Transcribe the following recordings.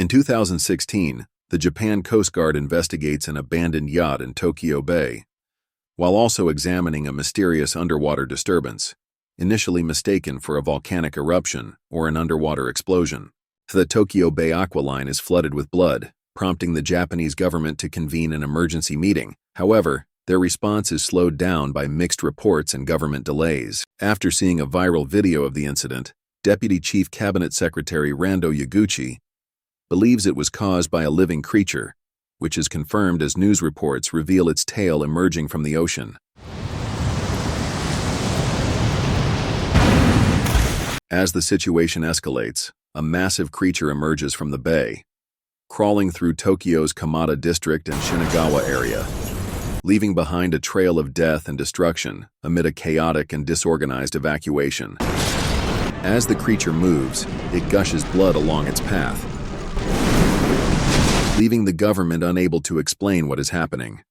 In 2016, the Japan Coast Guard investigates an abandoned yacht in Tokyo Bay, while also examining a mysterious underwater disturbance, initially mistaken for a volcanic eruption or an underwater explosion. The Tokyo Bay aqualine is flooded with blood, prompting the Japanese government to convene an emergency meeting. However, their response is slowed down by mixed reports and government delays. After seeing a viral video of the incident, Deputy Chief Cabinet Secretary Rando Yaguchi believes it was caused by a living creature, which is confirmed as news reports reveal its tail emerging from the ocean. As the situation escalates, a massive creature emerges from the bay, crawling through Tokyo's Kamada district and Shinagawa area, leaving behind a trail of death and destruction amid a chaotic and disorganized evacuation. As the creature moves, it gushes blood along its path, leaving the government unable to explain what is happening.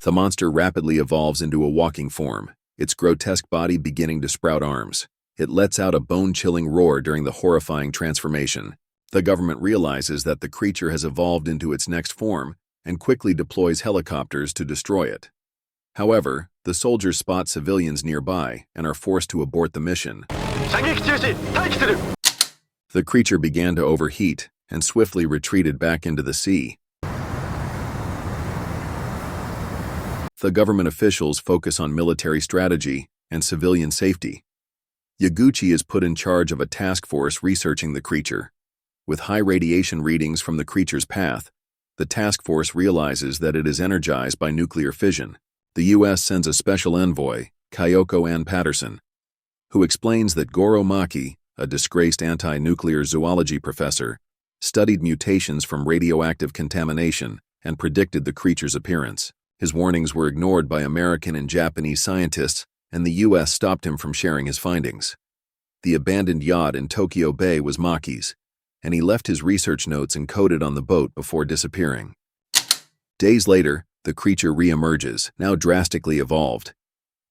The monster rapidly evolves into a walking form, its grotesque body beginning to sprout arms. It lets out a bone-chilling roar during the horrifying transformation. The government realizes that the creature has evolved into its next form and quickly deploys helicopters to destroy it. However, the soldiers spot civilians nearby and are forced to abort the mission. The creature began to overheat and swiftly retreated back into the sea. The government officials focus on military strategy and civilian safety. Yaguchi is put in charge of a task force researching the creature. With high radiation readings from the creature's path, the task force realizes that it is energized by nuclear fission. The U.S. sends a special envoy, Kyoko Ann Patterson, who explains that Goro Maki, a disgraced anti-nuclear zoology professor, studied mutations from radioactive contamination and predicted the creature's appearance. His warnings were ignored by American and Japanese scientists, and the U.S. stopped him from sharing his findings. The abandoned yacht in Tokyo Bay was Maki's, and he left his research notes encoded on the boat before disappearing. Days later, the creature re-emerges, now drastically evolved.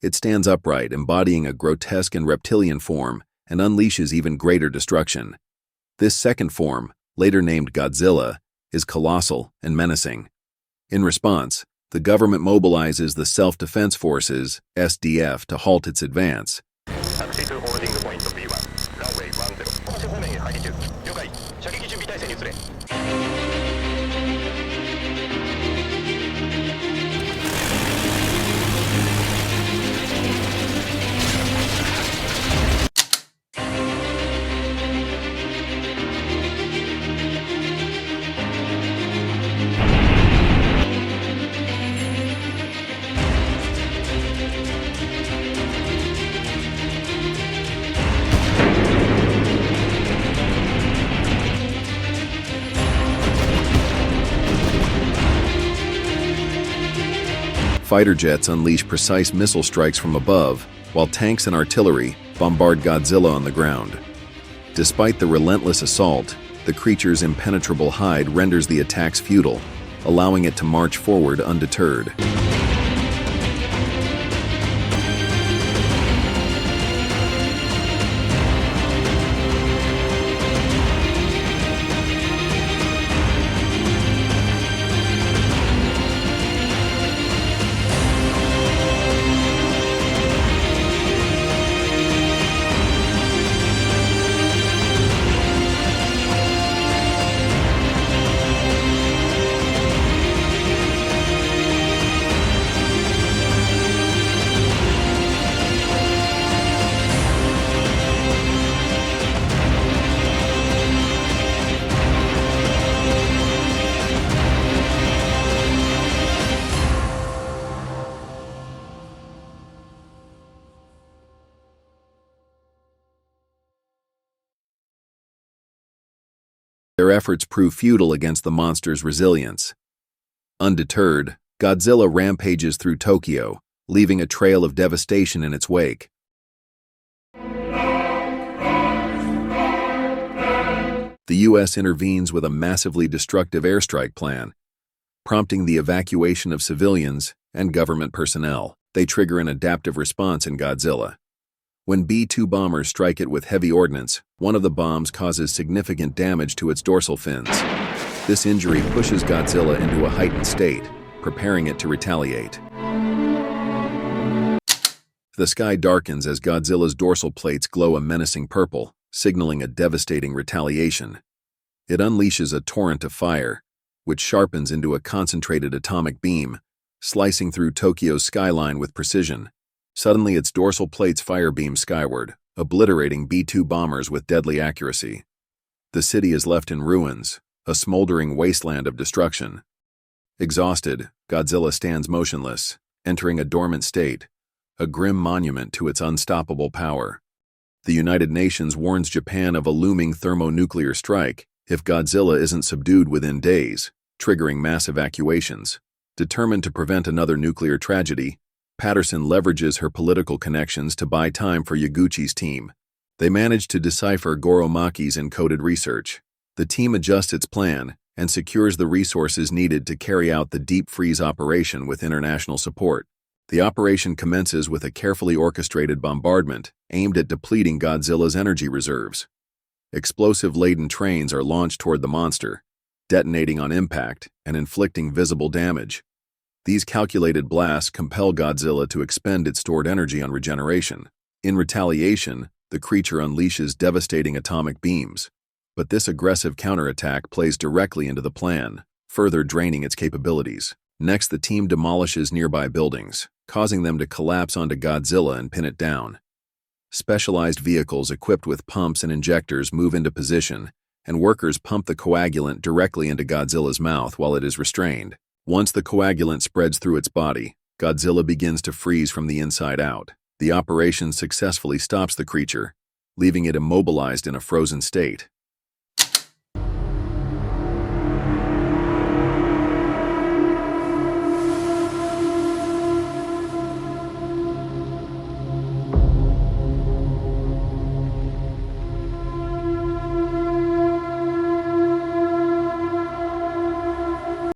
It stands upright, embodying a grotesque and reptilian form, and unleashes even greater destruction. This second form, later named Godzilla, is colossal and menacing. In response, the government mobilizes the Self-Defense Forces, SDF, to halt its advance. Fighter jets unleash precise missile strikes from above, while tanks and artillery bombard Godzilla on the ground. Despite the relentless assault, the creature's impenetrable hide renders the attacks futile, allowing it to march forward undeterred. Their efforts prove futile against the monster's resilience. Undeterred, Godzilla rampages through Tokyo, leaving a trail of devastation in its wake. The U.S. intervenes with a massively destructive airstrike plan, prompting the evacuation of civilians and government personnel. They trigger an adaptive response in Godzilla. When B-2 bombers strike it with heavy ordnance, one of the bombs causes significant damage to its dorsal fins. This injury pushes Godzilla into a heightened state, preparing it to retaliate. The sky darkens as Godzilla's dorsal plates glow a menacing purple, signaling a devastating retaliation. It unleashes a torrent of fire, which sharpens into a concentrated atomic beam, slicing through Tokyo's skyline with precision. Suddenly, its dorsal plates fire beam skyward, obliterating B-2 bombers with deadly accuracy. The city is left in ruins, a smoldering wasteland of destruction. Exhausted, Godzilla stands motionless, entering a dormant state, a grim monument to its unstoppable power. The United Nations warns Japan of a looming thermonuclear strike if Godzilla isn't subdued within days, triggering mass evacuations. Determined to prevent another nuclear tragedy, Patterson leverages her political connections to buy time for Yaguchi's team. They manage to decipher Goromaki's encoded research. The team adjusts its plan and secures the resources needed to carry out the deep freeze operation with international support. The operation commences with a carefully orchestrated bombardment aimed at depleting Godzilla's energy reserves. Explosive-laden trains are launched toward the monster, detonating on impact and inflicting visible damage. These calculated blasts compel Godzilla to expend its stored energy on regeneration. In retaliation, the creature unleashes devastating atomic beams. But this aggressive counterattack plays directly into the plan, further draining its capabilities. Next, the team demolishes nearby buildings, causing them to collapse onto Godzilla and pin it down. Specialized vehicles equipped with pumps and injectors move into position, and workers pump the coagulant directly into Godzilla's mouth while it is restrained. Once the coagulant spreads through its body, Godzilla begins to freeze from the inside out. The operation successfully stops the creature, leaving it immobilized in a frozen state.